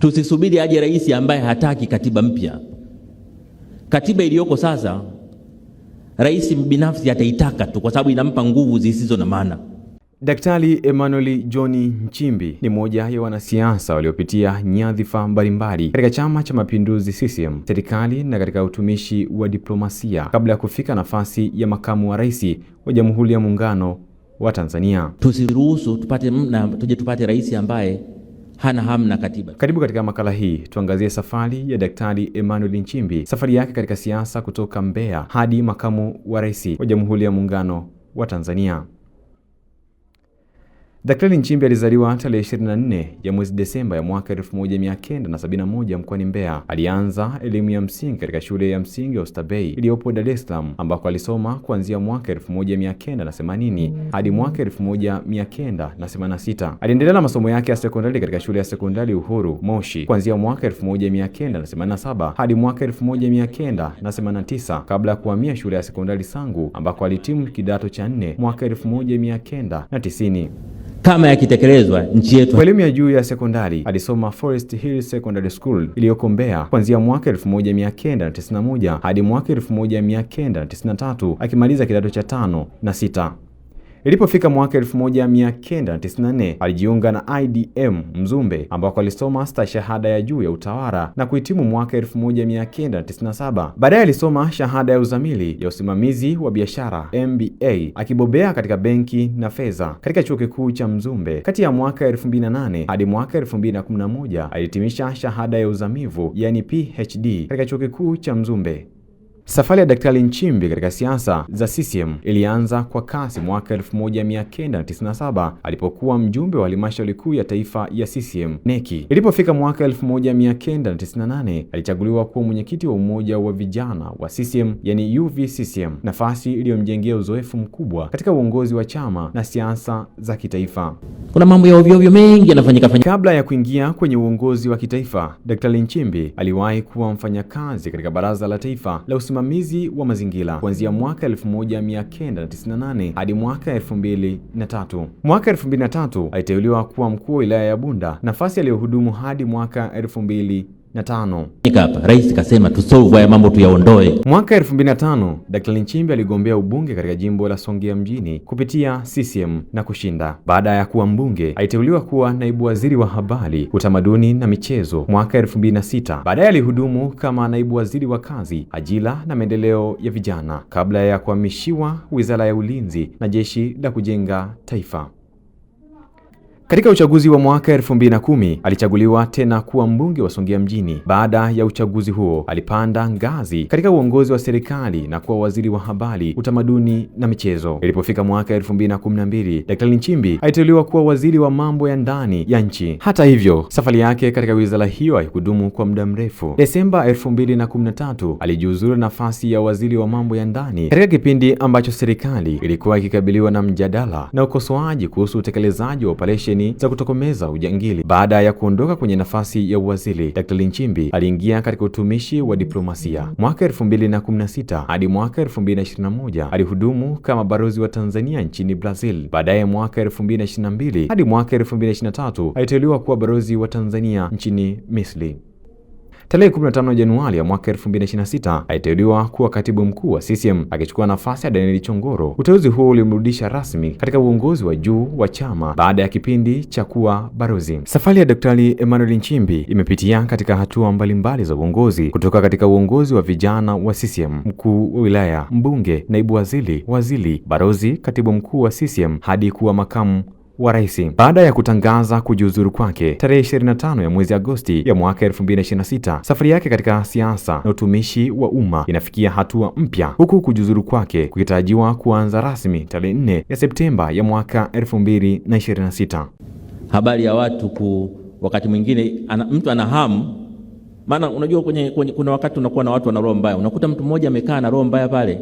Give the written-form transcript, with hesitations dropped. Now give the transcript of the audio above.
Tusisubiri aje rais ambaye hataki katiba mpya. Katiba iliyoko sasa rais binafsi ataitaka tu kwa sababu inampa nguvu zisizo na maana. Daktari Emmanuel John Nchimbi ni mmoja ya wanasiasa waliopitia nyadhifa mbalimbali katika Chama cha Mapinduzi CCM, serikali na katika utumishi wa diplomasia kabla ya kufika nafasi ya makamu wa rais wa Jamhuri ya Muungano wa Tanzania. Tusiruhusu tupate rais ambaye hana hamna katiba. Karibu katika makala hii tuangazie safari ya Daktari Emmanuel Nchimbi, safari yake katika siasa kutoka Mbeya hadi makamu wa rais wa Jamhuri ya Muungano wa Tanzania. Daktari Nchimbi alizaliwa tarehe 24 ya mwezi Desemba ya mwaka 1971 mkoani Mbeya. Alianza elimu ya msingi katika shule ya msingi ya Oysterbay iliyopo Dar es Salaam, ambako alisoma kuanzia mwaka 1980 hadi mwaka 1986. Aliendelea na masomo yake ya sekondari katika shule ya sekondari Uhuru Moshi kuanzia mwaka 1987 hadi mwaka 1989 kabla ya kuhamia shule ya sekondari Sangu ambako alitimu kidato cha 4 mwaka 1990. Kama yakitekelezwa nchi yetu. Kwa elimu ya juu ya sekondari alisoma Forest Hill Secondary School iliyoko Mbeya kuanzia mwaka 1991 hadi mwaka 1993 akimaliza kidato cha 5 na 6. Ilipofika mwaka 1994 alijiunga na IDM Mzumbe ambako alisoma stashahada ya juu ya utawala na kuhitimu mwaka 1997. Baadaye alisoma shahada ya uzamili ya usimamizi wa biashara MBA akibobea katika benki na fedha katika chuo kikuu cha Mzumbe. Kati ya mwaka 2008 hadi mwaka 2011 alihitimisha shahada ya uzamivu yani PhD katika chuo kikuu cha Mzumbe. Safari ya Daktari Nchimbi katika siasa za CCM ilianza kwa kasi mwaka 1997 alipokuwa mjumbe wa halmashauri kuu ya taifa ya CCM neki. Ilipofika mwaka 1998 alichaguliwa kuwa mwenyekiti wa umoja wa vijana wa CCM yani UVCCM, nafasi iliyomjengea uzoefu mkubwa katika uongozi wa chama na siasa za kitaifa. Kuna mambo ya ovyo mengi yanafanyika. Kabla ya kuingia kwenye uongozi wa kitaifa, Daktari Nchimbi aliwahi kuwa mfanyakazi katika Baraza la Taifa la Usimamizi wa Mazingira kuanzia mwaka 1998 hadi mwaka 2003. Mwaka 2003 aliteuliwa kuwa mkuu wa wilaya ya Bunda, nafasi aliyohudumu hadi mwaka 2005. Hapa rais kasema tusolve haya mambo tuyaondoe. Mwaka 2005 Daktari Nchimbi aligombea ubunge katika jimbo la Songea mjini kupitia CCM na kushinda. Baada ya kuwa mbunge aliteuliwa kuwa naibu waziri wa habari, utamaduni na michezo mwaka 2006. Baadaye alihudumu kama naibu waziri wa kazi, ajira na maendeleo ya vijana kabla ya kuhamishiwa Wizara ya Ulinzi na Jeshi la Kujenga Taifa. Katika uchaguzi wa mwaka 2010 alichaguliwa tena kuwa mbunge wa Songea mjini. Baada ya uchaguzi huo alipanda ngazi katika uongozi wa serikali na kuwa waziri wa habari, utamaduni na michezo. Ilipofika mwaka 2012 Daktari Nchimbi aliteuliwa kuwa waziri wa mambo ya ndani ya nchi. Hata hivyo, safari yake katika wizara hiyo haikudumu kwa muda mrefu. Desemba 2013 alijiuzuru nafasi ya waziri wa mambo ya ndani katika kipindi ambacho serikali ilikuwa ikikabiliwa na mjadala na ukosoaji kuhusu utekelezaji wa operesheni za kutokomeza ujangili. Baada ya kuondoka kwenye nafasi ya uwaziri, Daktari Nchimbi aliingia katika utumishi wa diplomasia. Mwaka 2016 hadi mwaka 2021 alihudumu kama balozi wa Tanzania nchini Brazil. Baadaye mwaka 2022 hadi mwaka 2023 aliteuliwa kuwa balozi wa Tanzania nchini Misri. Tarehe 15 Januari ya mwaka 2026 aliteuliwa kuwa katibu mkuu wa CCM akichukua nafasi ya Daniel Chongoro. Uteuzi huo ulimrudisha rasmi katika uongozi wa juu wa chama baada ya kipindi cha kuwa balozi. Safari ya Daktari Emmanuel Nchimbi imepitia katika hatua mbalimbali za uongozi, kutoka katika uongozi wa vijana wa CCM, mkuu wa wilaya, mbunge, naibu waziri, balozi, katibu mkuu wa CCM hadi kuwa makamu wa rais. Baada ya kutangaza kujiuzuru kwake tarehe 25 ya mwezi Agosti ya mwaka 2026, safari yake katika siasa na utumishi wa umma inafikia hatua mpya, huku kujiuzuru kwake kukitarajiwa kuanza rasmi tarehe 4 ya Septemba ya mwaka 2026. Habari ya watu wakati mwingine mtu ana hamu, maana unajua kuna wakati unakuwa na watu wana roho mbaya, unakuta mtu mmoja amekaa na roho mbaya pale